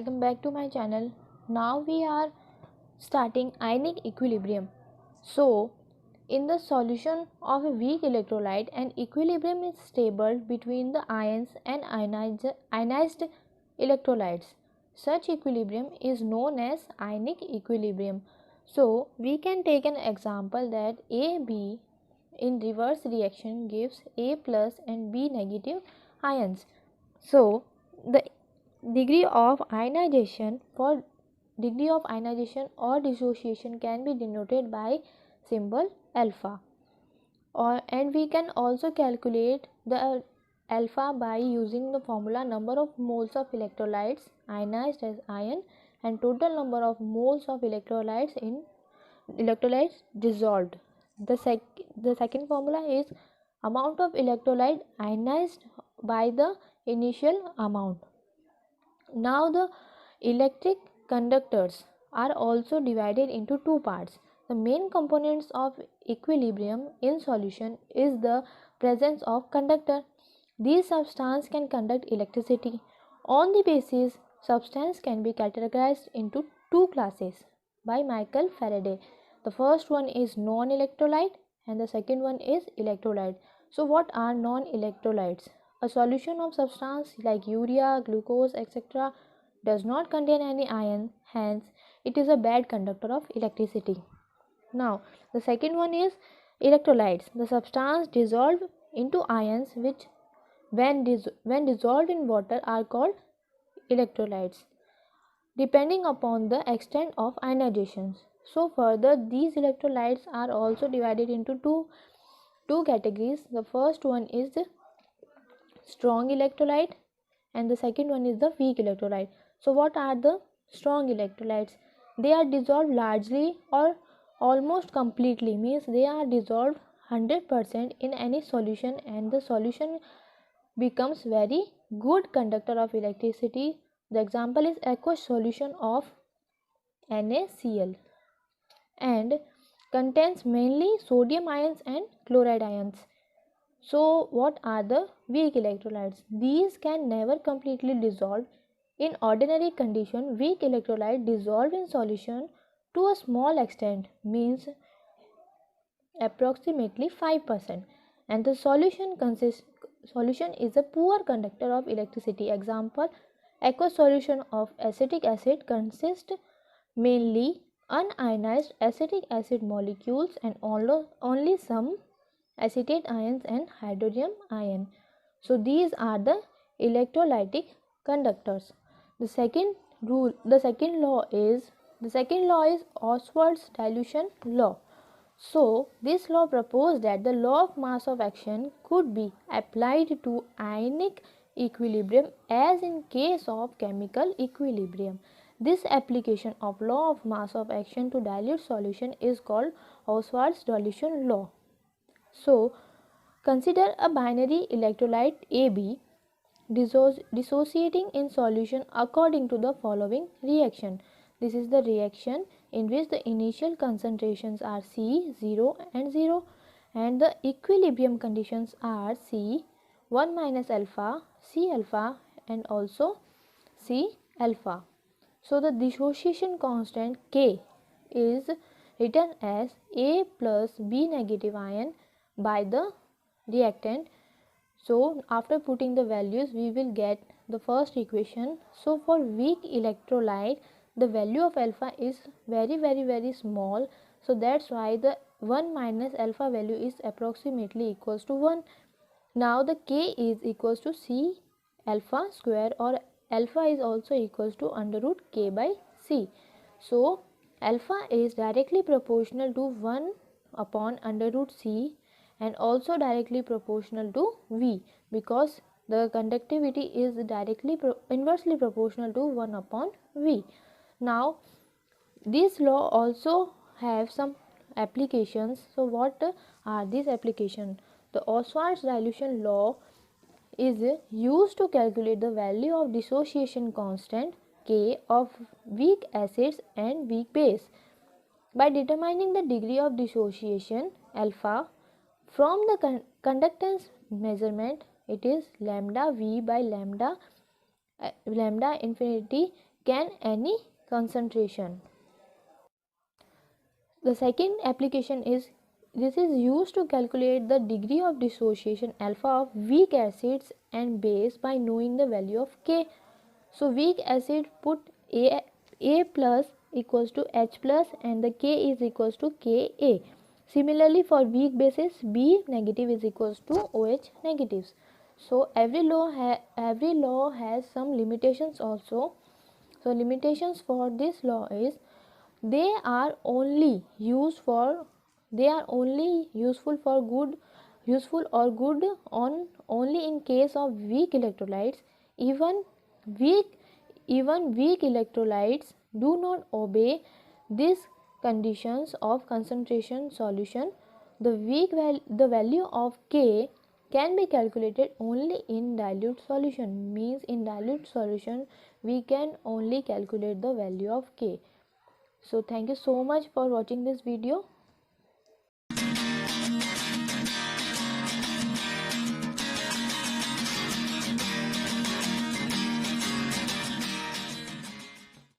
welcome back to my channel. Now we are starting ionic equilibrium. So, in the solution of a weak electrolyte, an equilibrium is stable between the ions and ionized electrolytes. Such equilibrium is known as ionic equilibrium. So, we can take an example that AB in reverse reaction gives A plus and B negative ions. So, the degree of ionization or dissociation can be denoted by symbol alpha, and we can also calculate the alpha by using the formula number of moles of electrolytes ionized as ion and total number of moles of electrolytes dissolved. The second formula is amount of electrolyte ionized by the initial amount. Now the electric conductors are also divided into two parts. The main components of equilibrium in solution is the presence of conductor. These substances can conduct electricity. On the basis, substance can be categorized into two classes by Michael Faraday. The first one is non-electrolyte and the second one is electrolyte. So what are non-electrolytes? A solution of substance like urea, glucose, etc. does not contain any ion, hence it is a bad conductor of electricity. Now, the second one is electrolytes. The substance dissolved into ions which when dissolved in water are called electrolytes, depending upon the extent of ionization. So further, these electrolytes are also divided into two categories. The first one is the strong electrolyte and the second one is the weak electrolyte. So what are the strong electrolytes? They are dissolved largely or almost completely, means they are dissolved 100% in any solution and the solution becomes very good conductor of electricity. The example is aqueous solution of NaCl and contains mainly sodium ions and chloride ions. So what are the weak electrolytes? These can never completely dissolve. In ordinary condition, weak electrolyte dissolve in solution to a small extent, means approximately 5%, and the solution is a poor conductor of electricity. Example, aqueous solution of acetic acid consists mainly unionized acetic acid molecules and only some acetate ions and hydrogen ion. So these are the electrolytic conductors. The second law is Ostwald's dilution law. So this law proposed that the law of mass of action could be applied to ionic equilibrium as in case of chemical equilibrium. This application of law of mass of action to dilute solution is called Ostwald's dilution law. So, consider a binary electrolyte AB dissociating in solution according to the following reaction. This is the reaction in which the initial concentrations are C 0 and 0 and the equilibrium conditions are C 1 minus alpha, C alpha and also C alpha. So, the dissociation constant K is written as A plus B negative ion by the reactant. So after putting the values we will get the first equation. So for weak electrolyte the value of alpha is very small, so that's why the 1 minus alpha value is approximately equals to 1. Now the K is equals to C alpha square, or alpha is also equals to under root K by C. So alpha is directly proportional to 1 upon under root C and also directly proportional to V, because the conductivity is directly inversely proportional to 1 upon V. Now this law also have some applications. So what are these applications? The Ostwald's dilution law is used to calculate the value of dissociation constant K of weak acids and weak base by determining the degree of dissociation alpha from the conductance measurement. It is lambda V by lambda infinity can any concentration. The second application is this is used to calculate the degree of dissociation alpha of weak acids and base by knowing the value of K. So weak acid put A plus equals to H plus and the K is equals to Ka. Similarly for weak bases, B negative is equals to OH negatives. So every law has some limitations also. So limitations for this law is they are only useful for good useful or good on only in case of weak electrolytes. Weak even weak electrolytes do not obey these conditions of concentration solution. The value of K can be calculated only in dilute solution, means in dilute solution we can only calculate the value of K. So thank you so much for watching this video.